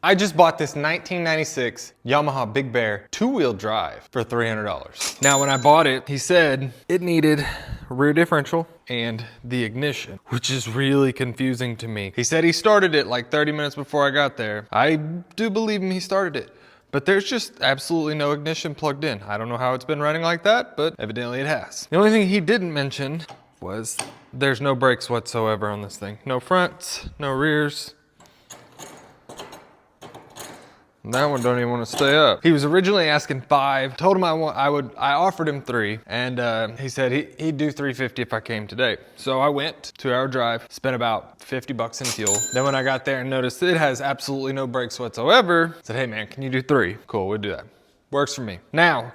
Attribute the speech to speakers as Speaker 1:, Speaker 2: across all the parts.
Speaker 1: I just bought this 1996 Yamaha Big Bear two-wheel drive for $300. Now, when I bought it, he said it needed rear differential and the ignition, which is really confusing to me. He said he started it like 30 minutes before I got there. I do believe him, he started it. But there's just absolutely no ignition plugged in. I don't know how it's been running like that, but evidently it has. The only thing he didn't mention was there's no brakes whatsoever on this thing. No fronts, no rears. That one don't even want to stay up. He was originally asking 5. Told him I offered him 3, and he said he'd do $350 if I came today. So I went, 2-hour drive, spent about $50 in fuel. Then when I got there and noticed it has absolutely no brakes whatsoever, I said, hey man, can you do 3? Cool, we'll do that. Works for me. Now,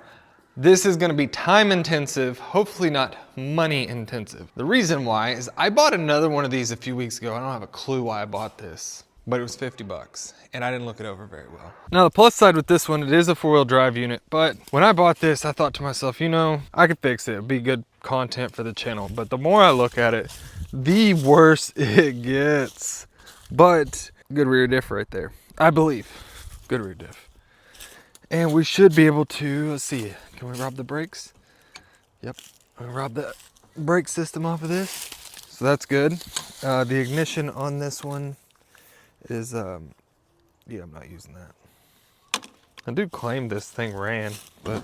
Speaker 1: this is gonna be time intensive, hopefully not money intensive. The reason why is I bought another one of these a few weeks ago. I don't have a clue why I bought this, but it was $50 and I didn't look it over very well. Now the plus side with this one, it is a 4-wheel drive unit, but when I bought this, I thought to myself, you know, I could fix it. It'd be good content for the channel. But the more I look at it, the worse it gets. But good rear diff right there, I believe. Good rear diff. And we should be able to, let's see, can we rob the brakes? Yep, I'm gonna rob the brake system off of this. So that's good. The ignition on this one is, yeah, I'm not using that. I do claim this thing ran, but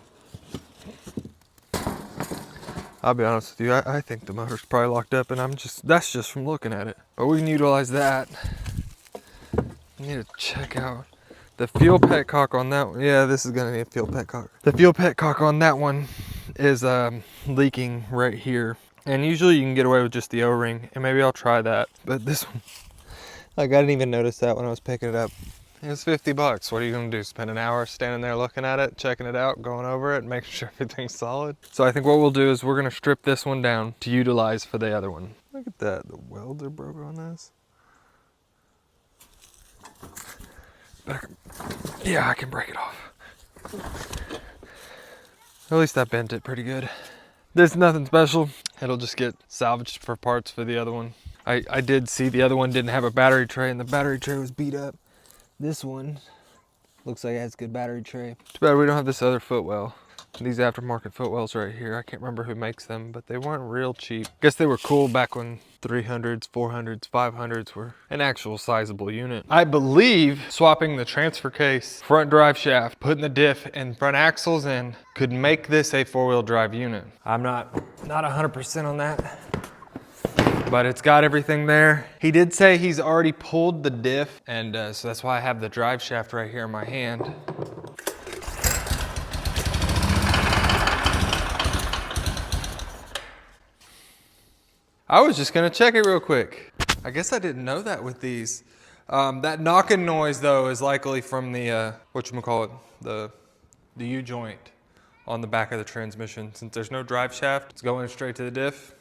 Speaker 1: I'll be honest with you, I think the motor's probably locked up and that's just from looking at it. But we can utilize that. I need to check out the fuel petcock on that one. Yeah, this is gonna need a fuel petcock. The fuel petcock on that one is leaking right here. And usually you can get away with just the O-ring, and maybe I'll try that. But this one, like, I didn't even notice that when I was picking it up. It was $50. What are you gonna do? Spend an hour standing there looking at it, checking it out, going over it, making sure everything's solid? So I think what we'll do is we're gonna strip this one down to utilize for the other one. Look at that, the welds are broken on this. But yeah, I can break it off. At least I bent it pretty good. This is nothing special. It'll just get salvaged for parts for the other one. I did see the other one didn't have a battery tray and the battery tray was beat up. This one looks like it has a good battery tray. Too bad we don't have this other footwell. These aftermarket footwells right here, I can't remember who makes them, but they weren't real cheap. Guess they were cool back when 300s, 400s, 500s were an actual sizable unit. I believe swapping the transfer case, front drive shaft, putting the diff and front axles in could make this a 4-wheel drive unit. I'm not 100% on that, but it's got everything there. He did say he's already pulled the diff, and so that's why I have the drive shaft right here in my hand. I was just gonna check it real quick. I guess I didn't know that with these. That knocking noise though is likely from the, whatchamacallit, the U-joint on the back of the transmission. Since there's no drive shaft, it's going straight to the diff.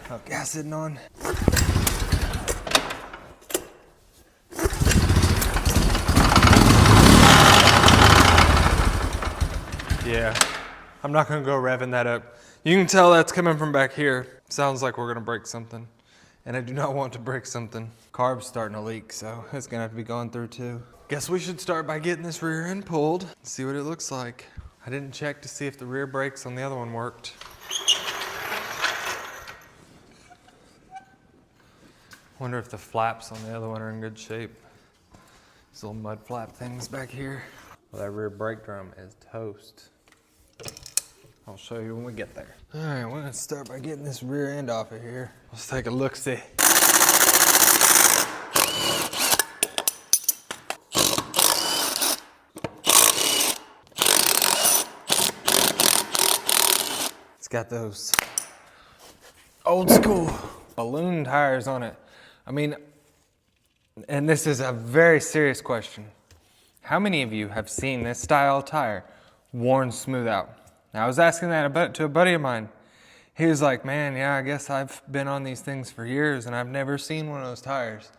Speaker 1: Oh, gas sitting on. Yeah, I'm not gonna go revving that up. You can tell that's coming from back here. Sounds like we're gonna break something. And I do not want to break something. Carb's starting to leak, so it's gonna have to be gone through too. Guess we should start by getting this rear end pulled, see what it looks like. I didn't check to see if the rear brakes on the other one worked. Wonder if the flaps on the other one are in good shape. These little mud flap things back here. Well, that rear brake drum is toast. I'll show you when we get there. All right, we're gonna start by getting this rear end off of here. Let's take a look-see. It's got those old school balloon tires on it. I mean, and this is a very serious question. How many of you have seen this style tire worn smooth out? Now, I was asking that to a buddy of mine. He was like, man, yeah, I guess I've been on these things for years and I've never seen one of those tires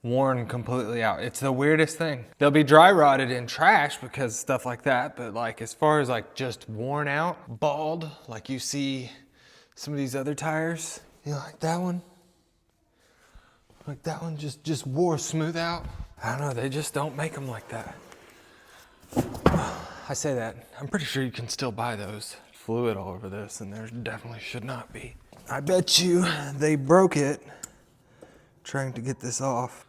Speaker 1: worn completely out. It's the weirdest thing. They'll be dry rotted in trash because stuff like that, but like as far as like just worn out, bald, like you see some of these other tires. You know, like that one? Like that one just wore smooth out. I don't know, they just don't make them like that. I say that, I'm pretty sure you can still buy those. Fluid all over this, and there definitely should not be. I bet you they broke it trying to get this off.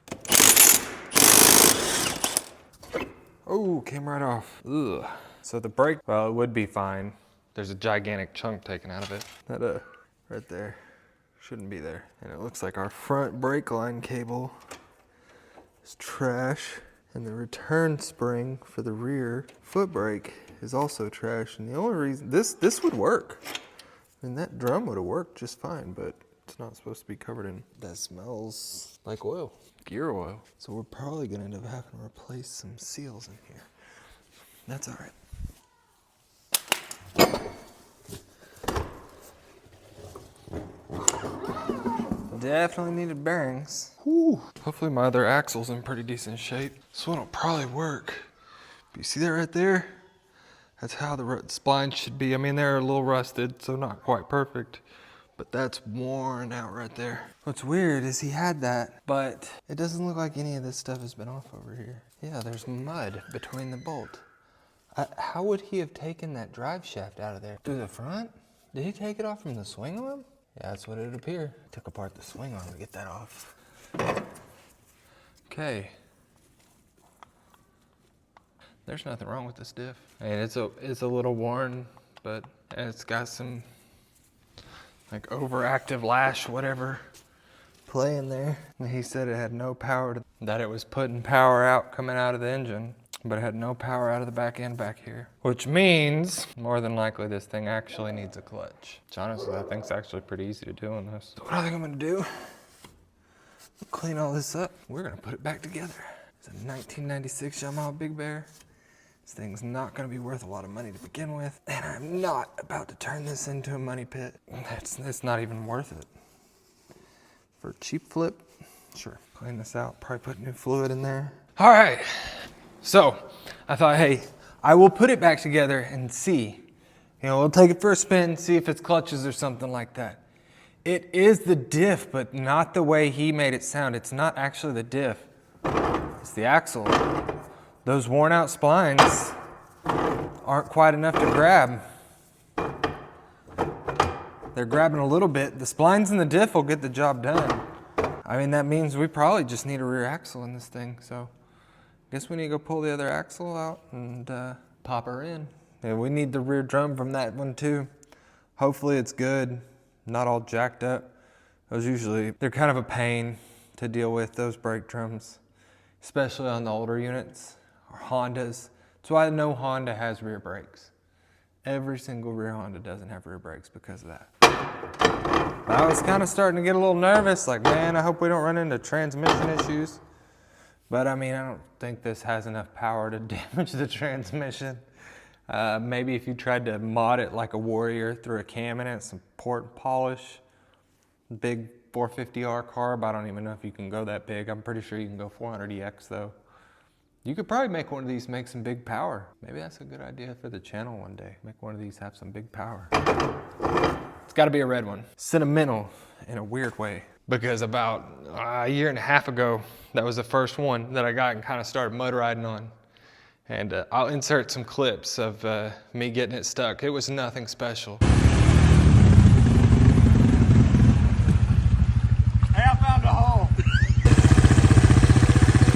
Speaker 1: Oh, came right off. Ugh. So the brake, well, it would be fine. There's a gigantic chunk taken out of it. That right there, shouldn't be there. And it looks like our front brake line cable is trash. And the return spring for the rear foot brake is also trash. And the only reason, this would work. I mean, that drum would have worked just fine, but it's not supposed to be covered in. That smells like oil, gear oil. So we're probably gonna end up having to replace some seals in here. That's all right. Definitely needed bearings. Whew. Hopefully my other axle's in pretty decent shape. This one will probably work. But you see that right there? That's how the splines should be. I mean, they're a little rusted, so not quite perfect, but that's worn out right there. What's weird is he had that, but it doesn't look like any of this stuff has been off over here. Yeah, there's mud between the bolt. How would he have taken that drive shaft out of there? Through the front? Did he take it off from the swing arm? Yeah, that's what it would appear. Took apart the swing arm to get that off. Okay. There's nothing wrong with this diff. And it's a little worn, but it's got some like overactive lash, whatever, play in there. And he said it had no power, that it was putting power out coming out of the engine, but it had no power out of the back end back here. Which means, more than likely, this thing actually needs a clutch. Which honestly, I think it's actually pretty easy to do on this. So what I think I'm gonna do, clean all this up. We're gonna put it back together. It's a 1996 Yamaha Big Bear. This thing's not gonna be worth a lot of money to begin with, and I'm not about to turn this into a money pit. It's not even worth it. For a cheap flip, sure. Clean this out, probably put new fluid in there. All right, so I thought, hey, I will put it back together and see. You know, we'll take it for a spin, see if it's clutches or something like that. It is the diff, but not the way he made it sound. It's not actually the diff, it's the axle. Those worn out splines aren't quite enough to grab. They're grabbing a little bit. The splines and the diff will get the job done. I mean, that means we probably just need a rear axle in this thing. So I guess we need to go pull the other axle out and pop her in. Yeah, we need the rear drum from that one too. Hopefully it's good, not all jacked up. Those usually, they're kind of a pain to deal with, those brake drums, especially on the older units. Or Hondas. That's why no Honda has rear brakes. Every single rear Honda doesn't have rear brakes because of that. But I was kind of starting to get a little nervous, like, man, I hope we don't run into transmission issues. But I mean, I don't think this has enough power to damage the transmission. Maybe if you tried to mod it like a Warrior, threw a cam in it, some port and polish, big 450R carb, I don't even know if you can go that big. I'm pretty sure you can go 400EX though. You could probably make one of these make some big power. Maybe that's a good idea for the channel one day. Make one of these have some big power. It's gotta be a red one. Sentimental in a weird way. Because about a year and a half ago, that was the first one that I got and kind of started mud riding on. And I'll insert some clips of me getting it stuck. It was nothing special.
Speaker 2: Hey, I found a hole.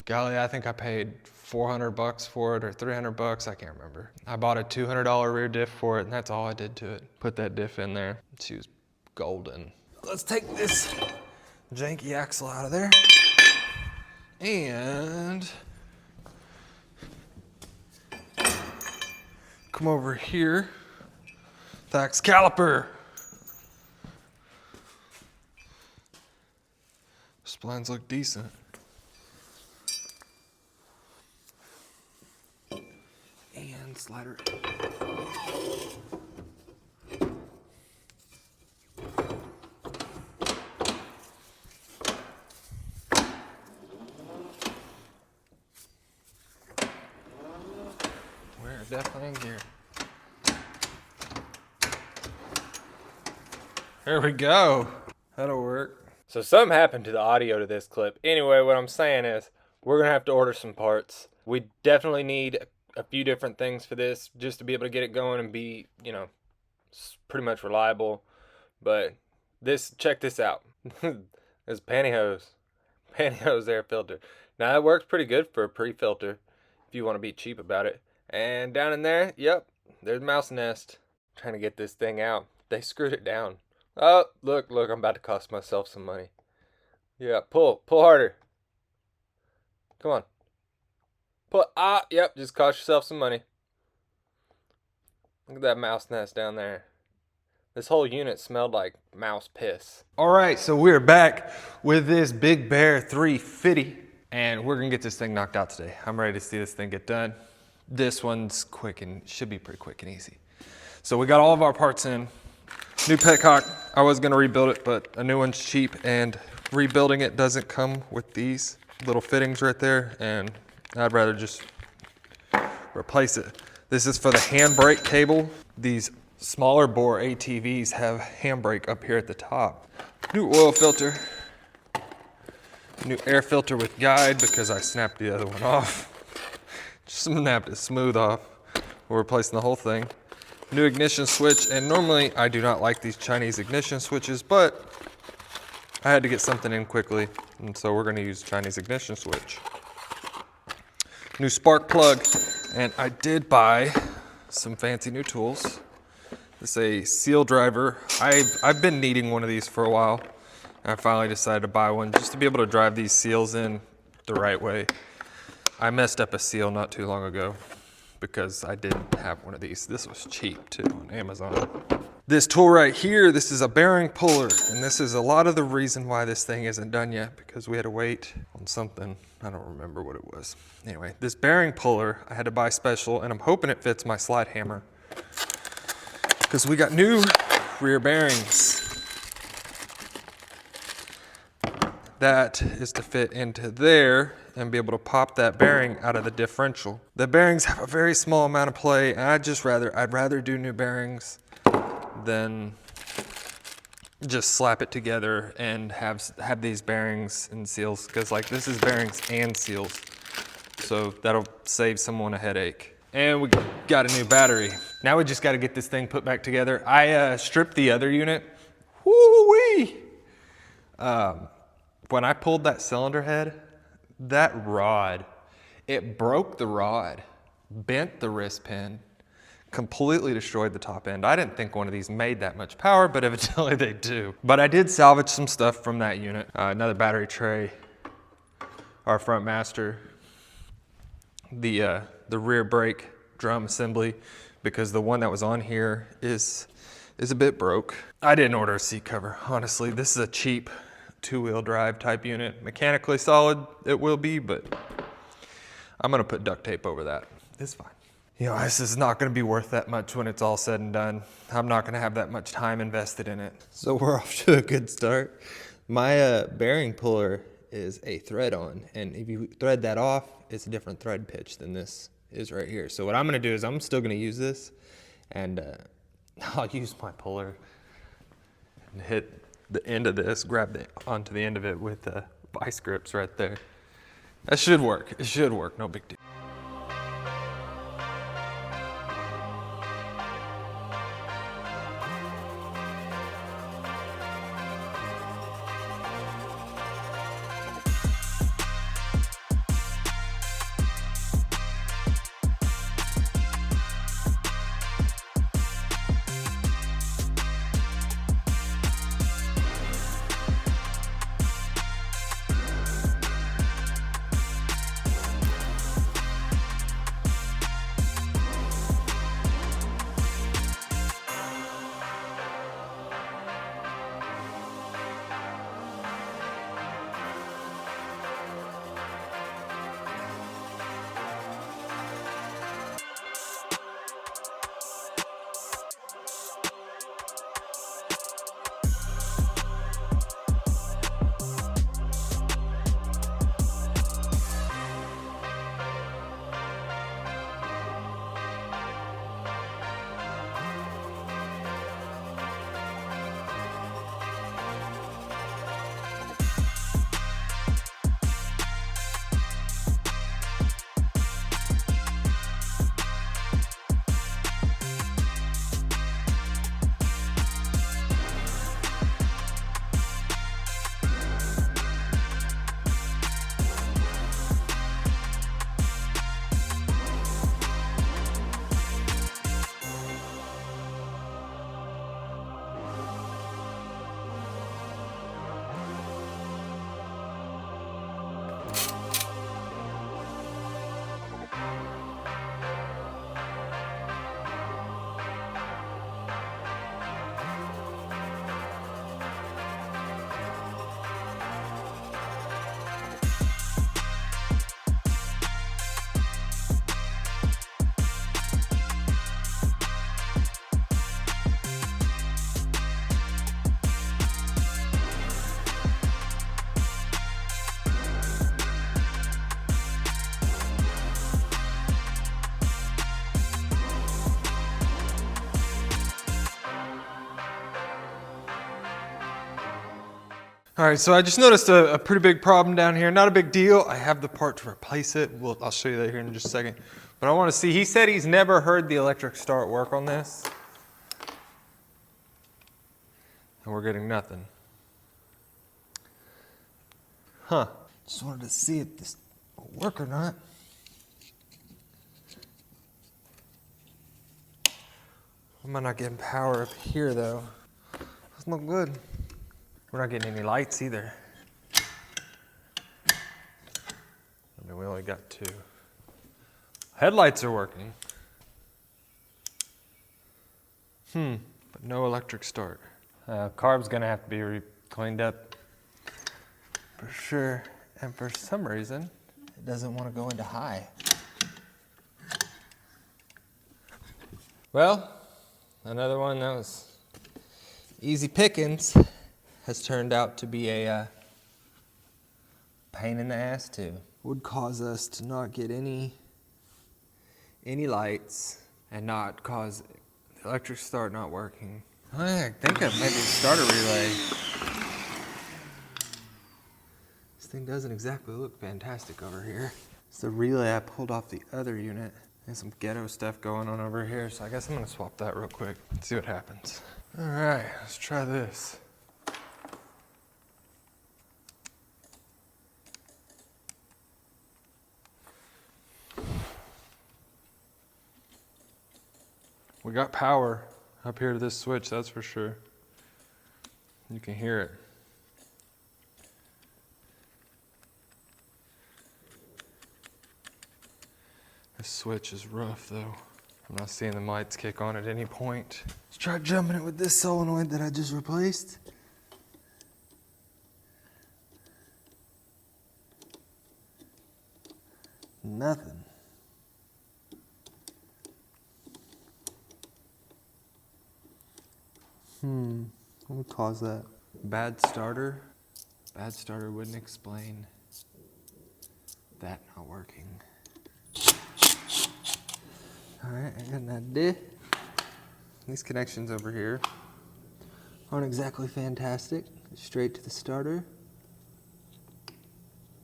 Speaker 1: Golly, I think I paid $400 for it or $300, I can't remember. I bought a $200 rear diff for it and that's all I did to it. Put that diff in there. She was golden. Let's take this janky axle out of there. And come over here. The axe caliper. Splines look decent. And slider. We're definitely in gear. There we go. That'll work. So something happened to the audio to this clip. Anyway, what I'm saying is we're going to have to order some parts. We definitely need a few different things for this just to be able to get it going and be, you know, pretty much reliable. But check this out. This pantyhose air filter. Now it works pretty good for a pre-filter if you want to be cheap about it. And down in there, yep, there's mouse nest. Trying to get this thing out. They screwed it down. Oh, look, I'm about to cost myself some money. Yeah, pull harder. Come on. Pull, yep, just cost yourself some money. Look at that mouse nest down there. This whole unit smelled like mouse piss. All right, so we're back with this Big Bear 350, and we're gonna get this thing knocked out today. I'm ready to see this thing get done. This one's quick and should be pretty quick and easy. So we got all of our parts in. New petcock, I was gonna rebuild it, but a new one's cheap, and rebuilding it doesn't come with these little fittings right there, and I'd rather just replace it. This is for the handbrake cable. These smaller bore ATVs have handbrake up here at the top. New oil filter. New air filter with guide because I snapped the other one off. Just snapped it smooth off. We're replacing the whole thing. New ignition switch, and normally I do not like these Chinese ignition switches, but I had to get something in quickly, and so we're gonna use Chinese ignition switch. New spark plug, and I did buy some fancy new tools. This is a seal driver. I've been needing one of these for a while. I finally decided to buy one just to be able to drive these seals in the right way. I messed up a seal not too long ago because I didn't have one of these. This was cheap too on Amazon. This tool right here, this is a bearing puller, and this is a lot of the reason why this thing isn't done yet, because we had to wait on something. I don't remember what it was. Anyway, this bearing puller I had to buy special, and I'm hoping it fits my slide hammer, because we got new rear bearings. That is to fit into there and be able to pop that bearing out of the differential. The bearings have a very small amount of play, and I'd rather do new bearings than just slap it together and have these bearings and seals, because like this is bearings and seals, so that'll save someone a headache. And we got a new battery. Now we just got to get this thing put back together. I stripped the other unit. Woo-wee! When I pulled that cylinder head, that rod, it broke the rod, bent the wrist pin, completely destroyed the top end. I didn't think one of these made that much power, but evidently they do. But I did salvage some stuff from that unit. Another battery tray, our front master, the rear brake drum assembly, because the one that was on here is a bit broke. I didn't order a seat cover, honestly. This is a cheap two-wheel drive type unit. Mechanically solid it will be, but I'm gonna put duct tape over that. It's fine. You know, this is not gonna be worth that much when it's all said and done. I'm not gonna have that much time invested in it. So we're off to a good start. My bearing puller is a thread on, and if you thread that off, it's a different thread pitch than this is right here. So what I'm gonna do is I'm still gonna use this, and I'll use my puller and hit the end of this, grab onto the end of it with vice grips right there. That should work. It should work, no big deal. All right, so I just noticed a pretty big problem down here. Not a big deal. I have the part to replace it. I'll show you that here in just a second. But I want to see, he said he's never heard the electric start work on this. And we're getting nothing. Huh. Just wanted to see if this will work or not. I'm not getting power up here though. That's not good. We're not getting any lights either. I mean, we only got 2. Headlights are working. But no electric start. Carb's gonna have to be cleaned up for sure. And for some reason, it doesn't want to go into high. Well, another one that was easy pickings has turned out to be a pain in the ass too. Would cause us to not get any lights and not cause the electric start not working. I think of maybe start a relay. This thing doesn't exactly look fantastic over here. It's the relay I pulled off the other unit. There's some ghetto stuff going on over here, so I guess I'm gonna swap that real quick and see what happens. All right, let's try this. We got power up here to this switch, that's for sure. You can hear it. This switch is rough though. I'm not seeing the lights kick on at any point. Let's try jumping it with this solenoid that I just replaced. Nothing. What would cause that? Bad starter? Bad starter wouldn't explain that not working. Alright, I got an idea. These connections over here aren't exactly fantastic. Straight to the starter.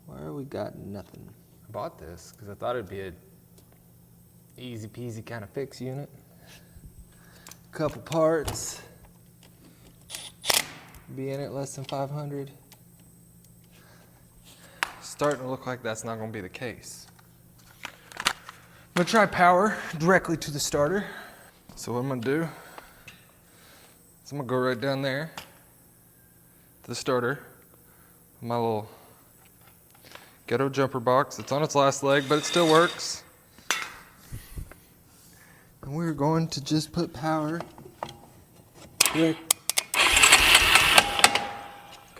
Speaker 1: Where we got nothing. I bought this because I thought it'd be a easy peasy kind of fix unit. Couple parts. Be in it less than 500. Starting to look like that's not going to be the case. I'm going to try power directly to the starter. So what I'm going to do is I'm going to go right down there to the starter. My little ghetto jumper box. It's on its last leg, but it still works. And we're going to just put power here.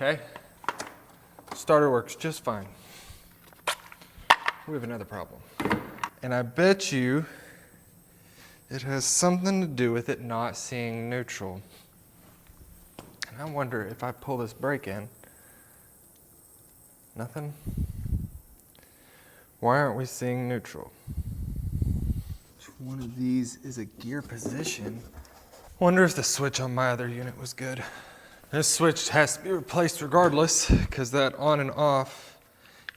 Speaker 1: Okay, starter works just fine. We have another problem. And I bet you it has something to do with it not seeing neutral. And I wonder if I pull this brake in, nothing? Why aren't we seeing neutral? Which one of these is a gear position? Wonder if the switch on my other unit was good. This switch has to be replaced regardless, because that on and off,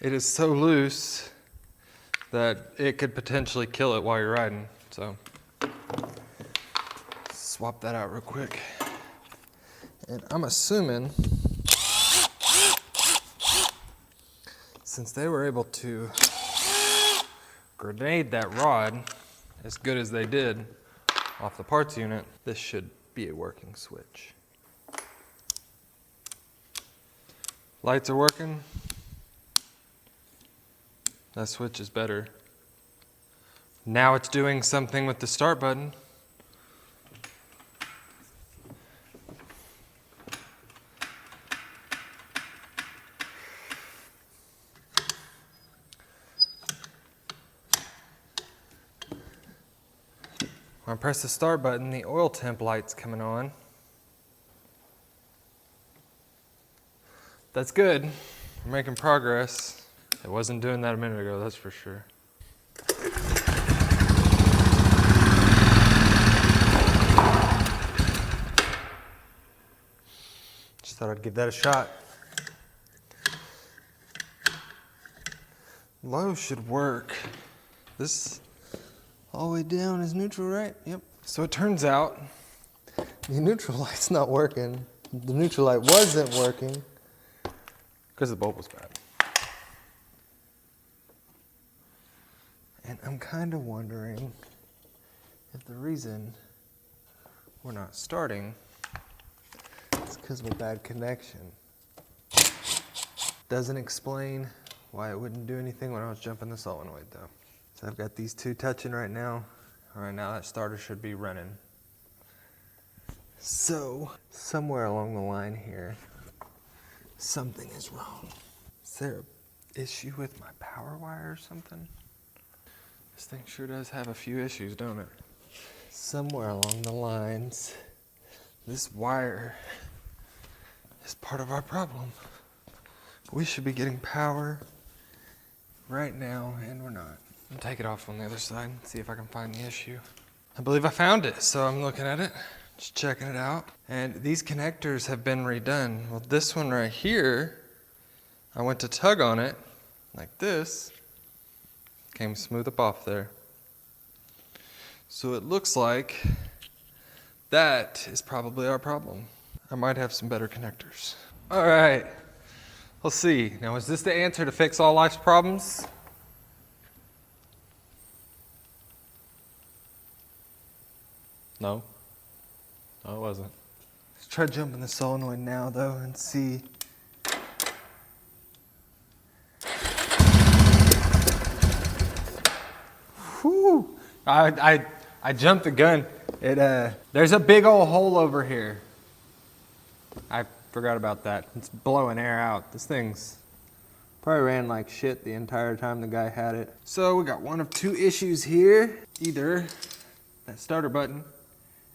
Speaker 1: it is so loose that it could potentially kill it while you're riding. So, swap that out real quick. And I'm assuming, since they were able to grenade that rod as good as they did off the parts unit, this should be a working switch. Lights are working. That switch is better. Now it's doing something with the start button. When I press the start button, the oil temp light's coming on. That's good. We're making progress. It wasn't doing that a minute ago, that's for sure. Just thought I'd give that a shot. Low should work. This all the way down is neutral, right? Yep. So it turns out the neutral light's not working. The neutral light wasn't working because the bulb was bad. And I'm kind of wondering if the reason we're not starting is because of a bad connection. Doesn't explain why it wouldn't do anything when I was jumping the solenoid though. So I've got these two touching right now. Right now that starter should be running. So somewhere along the line here, something is wrong. Is there an issue with my power wire or something? This thing sure does have a few issues, don't it? Somewhere along the lines, this wire is part of our problem. We should be getting power right now, and we're not. I'll take it off on the other side and see if I can find the issue. I believe I found it, so I'm looking at it, just checking it out. And these connectors have been redone. Well, this one right here, I went to tug on it like this. Came smooth up off there. So it looks like that is probably our problem. I might have some better connectors. All right, let's see. Now, is this the answer to fix all life's problems? No, it wasn't. Let's try jumping the solenoid now though and see. Whew. I jumped the gun. There's a big old hole over here. I forgot about that. It's blowing air out. This thing's probably ran like shit the entire time the guy had it. So we got one of two issues here. Either that starter button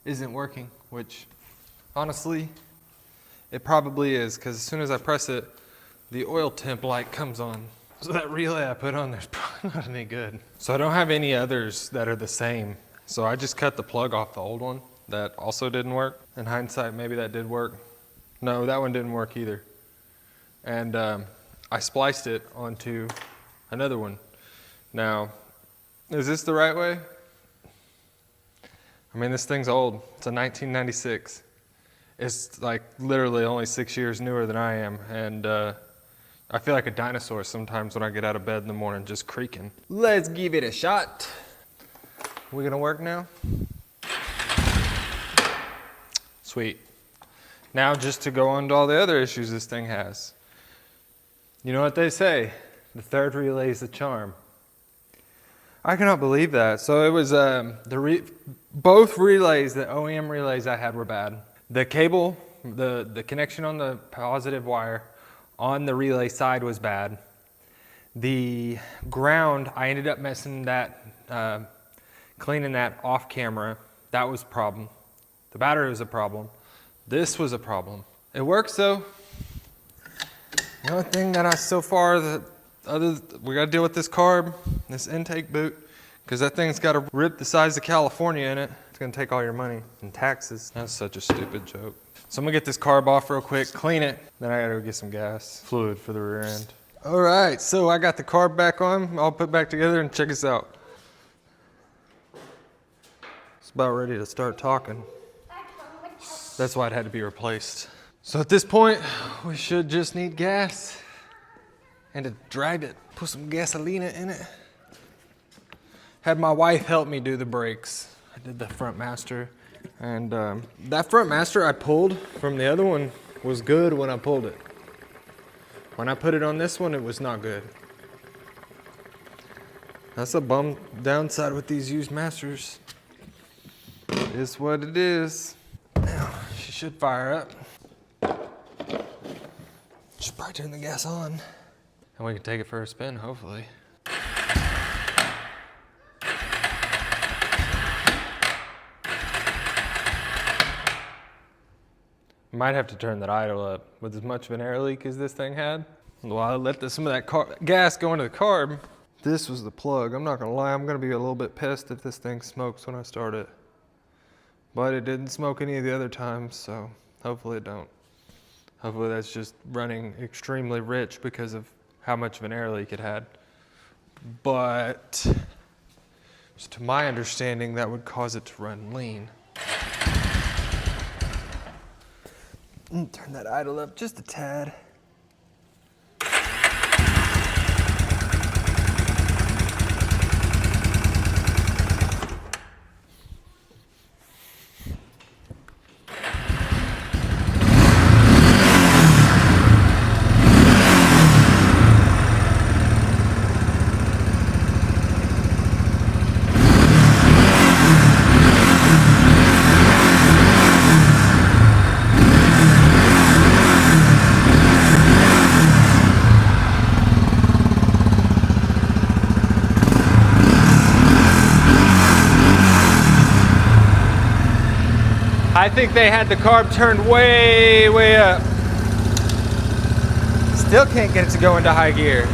Speaker 1: isn't working, which honestly, it probably is, because as soon as I press it, the oil temp light comes on. So that relay I put on there's probably not any good. So I don't have any others that are the same. So I just cut the plug off the old one that also didn't work. In hindsight, maybe that did work. No, that one didn't work either. And I spliced it onto another one. Now, is this the right way? I mean, this thing's old. It's a 1996. It's like literally only 6 years newer than I am. And I feel like a dinosaur sometimes when I get out of bed in the morning, just creaking. Let's give it a shot. We gonna work now? Sweet. Now just to go on to all the other issues this thing has. You know what they say? The third relay is the charm. I cannot believe that. So it was both relays, the OEM relays I had were bad. The cable, the connection on the positive wire on the relay side was bad. The ground, I ended up messing that, cleaning that off camera. That was a problem. The battery was a problem. This was a problem. It works though. The only thing that we gotta deal with this carb, this intake boot, because that thing's gotta rip the size of California in it. It's gonna take all your money and taxes. That's such a stupid joke. So I'm gonna get this carb off real quick, clean it, then I gotta go get some gas, fluid for the rear end. All right, so I got the carb back on, all put back together, and check this out. It's about ready to start talking. That's why it had to be replaced. So at this point, we should just need gas and to drag it, put some gasolina in it. Had my wife help me do the brakes. I did the front master. And that front master I pulled from the other one was good when I pulled it. When I put it on this one, it was not good. That's a bum downside with these used masters. It is what it is. Now, she should fire up. Should probably turn the gas on. And we can take it for a spin, hopefully. Might have to turn that idle up. With as much of an air leak as this thing had, well, I let some of that gas go into the carb. This was the plug. I'm not gonna lie, I'm gonna be a little bit pissed if this thing smokes when I start it. But it didn't smoke any of the other times, so hopefully it don't. Hopefully that's just running extremely rich because of how much of an air leak it had. but just to my understanding, that would cause it to run lean. Turn that idle up just a tad. I think they had the carb turned way, way up. Still can't get it to go into high gear.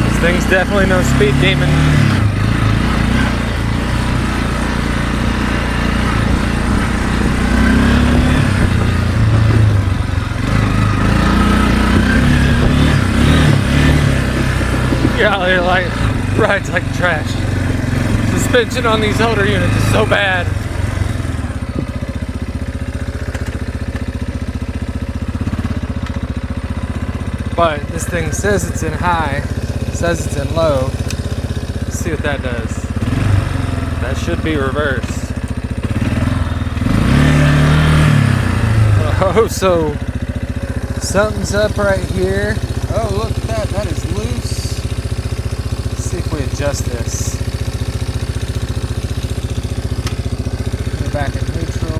Speaker 1: This thing's definitely no speed demon. Golly, like rides like trash. Suspension on these holder units is so bad. But this thing says it's in high, says it's in low. Let's see what that does. That should be reverse. Oh, so something's up right here. Oh, look at that, that is loose. Let's see if we adjust this. Back in neutral.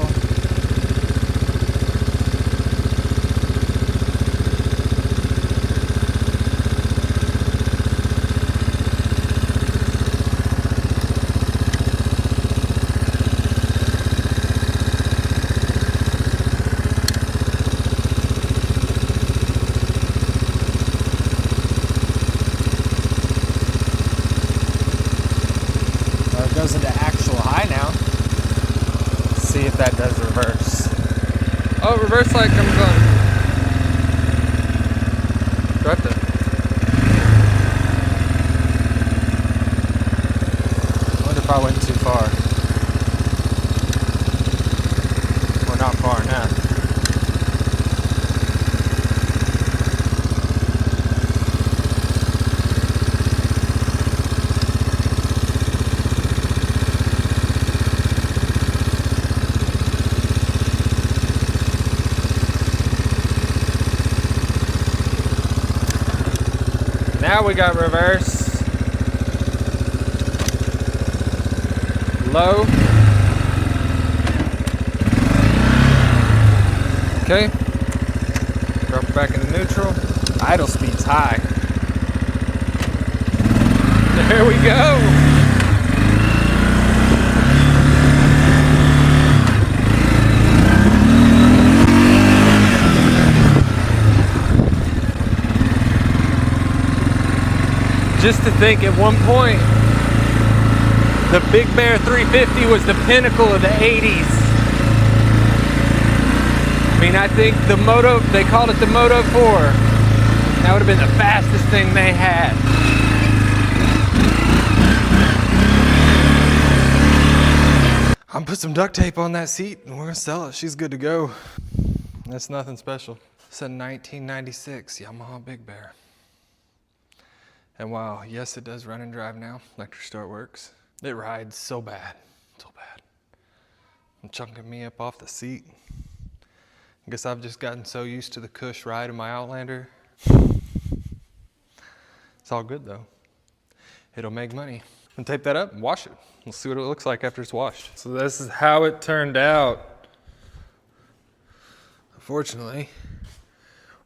Speaker 1: Well, it goes into actual high now. See if that does reverse. Oh, reverse light comes on. Drive that. I wonder if I went too far. Or not far enough. Now we got reverse, low, okay, drop it back into neutral, idle speed's high, there we go. Just to think, at one point, the Big Bear 350 was the pinnacle of the 80s. I mean, I think the Moto, they called it the Moto 4. That would have been the fastest thing they had. I'm gonna put some duct tape on that seat and we're gonna sell it. She's good to go. That's nothing special. It's a 1996 Yamaha Big Bear. And wow, yes, it does run and drive now. Electric start works. It rides so bad, so bad. I'm chunking me up off the seat. I guess I've just gotten so used to the cush ride of my Outlander. It's all good though. It'll make money. I'm gonna tape that up and wash it. We'll see what it looks like after it's washed. So this is how it turned out. Unfortunately,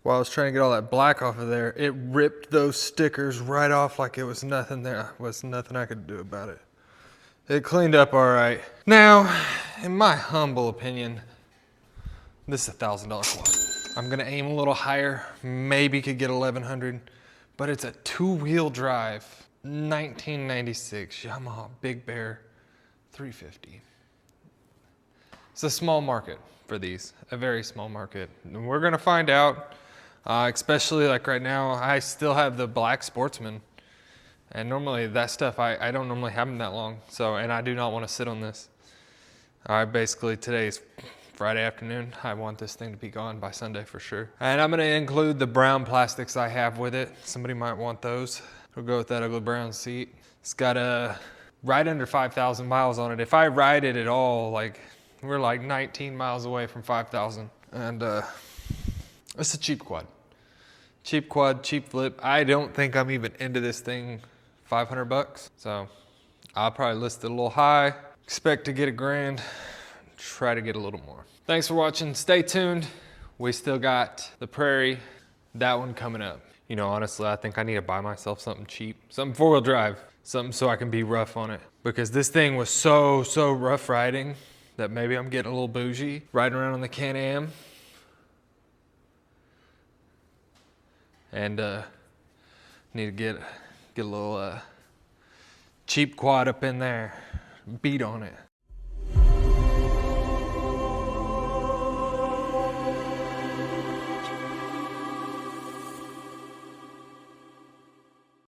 Speaker 1: while I was trying to get all that black off of there, it ripped those stickers right off like it was nothing there. There was nothing I could do about it. It cleaned up all right. Now, in my humble opinion, this is a $1,000 quad. I'm gonna aim a little higher, maybe could get 1,100, but it's a two-wheel drive, 1996 Yamaha Big Bear 350. It's a small market for these, a very small market. And we're gonna find out. Especially like right now, I still have the black Sportsman. And normally that stuff, I don't normally have them that long. So, and I do not want to sit on this. Basically today's Friday afternoon. I want this thing to be gone by Sunday for sure. And I'm gonna include the brown plastics I have with it. Somebody might want those. We'll go with that ugly brown seat. It's got right under 5,000 miles on it. If I ride it at all, like we're like 19 miles away from 5,000. And it's a cheap quad. Cheap quad, cheap flip. I don't think I'm even into this thing 500 bucks. So I'll probably list it a little high. Expect to get $1,000. Try to get a little more. Thanks for watching. Stay tuned. We still got the Prairie, that one coming up. You know, honestly, I think I need to buy myself something cheap, something 4-wheel drive, something so I can be rough on it. Because this thing was so rough riding that maybe I'm getting a little bougie riding around on the Can-Am. And need to get a little cheap quad up in there, beat on it.